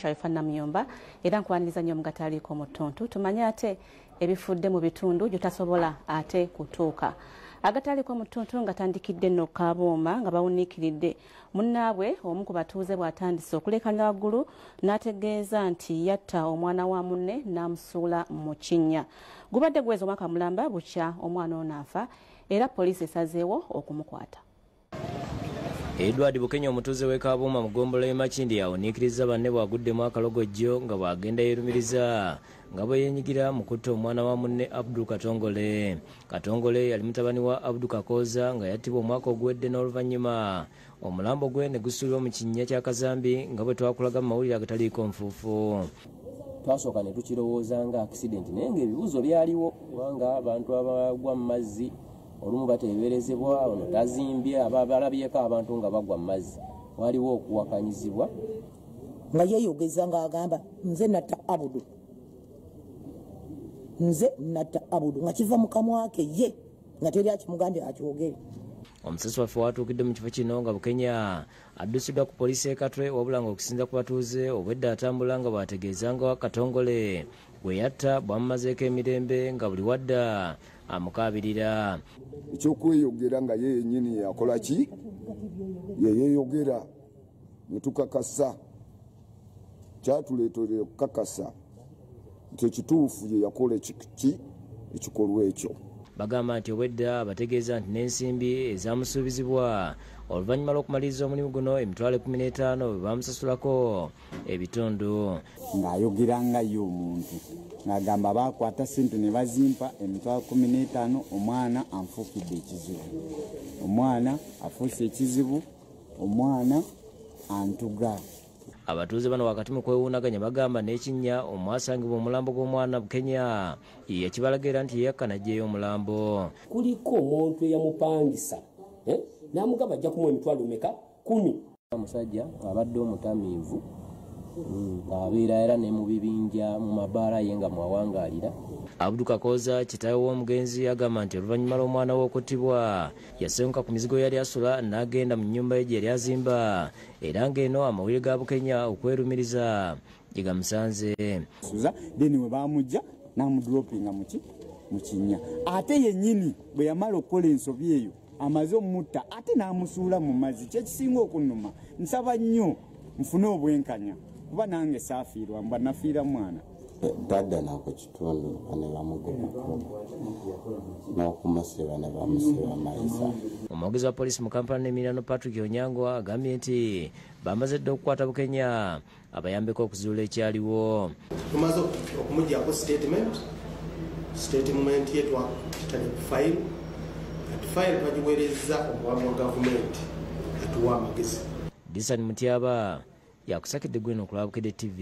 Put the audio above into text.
Kyalifa Namuyomba era nkwaniriza nnyo mu gataliiko mu ttuntu tumanye ate ebifudde mu bitundu gyetasobola ate kutuuka. Agataliiko mu ttuntu nga tandikidde nno Kabooma nga bawuniikiridde munnaabwe omu ku batuuze bw'atandise okuleekanya waggulu n'ategeeza nti yatta omwana wa munne n'amusuula mu Kinnya. Gubadde gweza omwaka mulamba bukya omwana ono afa era poliisi esazeewo okumukwata. Edward Bukenya omutuuze w'e Kabooma mu ggombolola y'e Makindi yawuniikiriza banne bwaguddemu Akalogojjo nga bwagenda yeerumiriza nga bwe yeenyigira mu kutta omwana wa munne Abdul Katongole. Katongole yali mutabani wa Abdul Kakoza nga yattibwa omwaka oguwedde n'oluvannyuma omulambo gwe ne gusuulibwa mu Kinnya kya Kazambi nga bwe twakulaga mu mawulire agataliiko nfuufu. Twasooka ne tukirowooza nga accident naye ng'ebibuuzo byaliwo kubanga abantu abagwa mu mazzi olumu bateeberezebwa ono tazimbye abalabyeko abantu nga bagwa mu mazzi waliwo okuwakanyizibwa nga yeeyogeza ng'agamba nze natta Abudu nze natta Abudu nga kiva mu kamwa ke ye nga teri akimugambye akyogere. Omusasi waffe watuukidde mu kifo kino nga Bukenya addusiddwa ku poliisi e Katwe wabula ng'okusinza ku batuuze obwedda atambula nga bwategeezanga wa Katongole gwe yatta bwamumazeeko emirembe nga buli wadda amukaabirira. Ekyokweyogera nga ye yennyini yakola ki yeyeeyogera ne tukakasa kyatuleetera okukakasa nti ekituufu ye yakola ki ekikolwa ekyo. Bagamba nti obwedda bategeeza nti n'ensimbi ezaamusuubizibwa oluvannyuma lw'okumaliriza omulimu guno emitwalo 15 bwe bamusasulako ebitundu. Ng'ayogera nga ye omuntu ng'agamba baakwata ssente ne bazimpa emitwalo 15 omwana anfuukidde ekizibu, omwana afuuse ekizibu, omwana antuga. Abatuuze bano wakati mu kwewuunaganya bagamba n'Ekinnya omwasangibwa omulambo gw'omwana Bukenya yakibalagira nti yeekka n'aggyeyo omulambo. Kuliko omuntu eyamupangisa n'amugamba ajja kumuwa emitwalo meka 10. Omusajja abadde omutamiivu abeera era ne mu bibinja mu mabaala ye nga mwawangaalira. Abdul Kakoza kitaawe w'omugenzi agamba nti oluvannyuma lw'omwana we okuttibwa yasenguka ku mizigo yali asula n'agenda mu nnyumba ye gye yali azimba era ng'eno amawulire ga Bukenya okwerumiriza gye gamusanze. Deni we baamujja n'amudropinga mu Kinnya ate yennyini bwe yamala okukola ensobi eyo amaze omutta ate n'amusuula mu mazzi. Kyekisinga okunnuma nsaba nnyo nfune obwenkanya kuba nange saafiirwa mbwa nafiira mwana. Dada nako kitundu ne bamugobako n'okumusiba ne bamusiba mayisa. Omwogezi wa poliisi mu Kampala n'Emirano Patrick Onyango agambye nti bamaze dda okukwata Bukenya abayambeko okuzuula ekyaliwo. Tumaze okumuggyako statement ye twakitale ku fayiro kati fayiro twagiweereza omuwami wa gavumenti atuwa amagezi. Disani Mutyaba yakusakidde gweno okulaba Bukedde TV.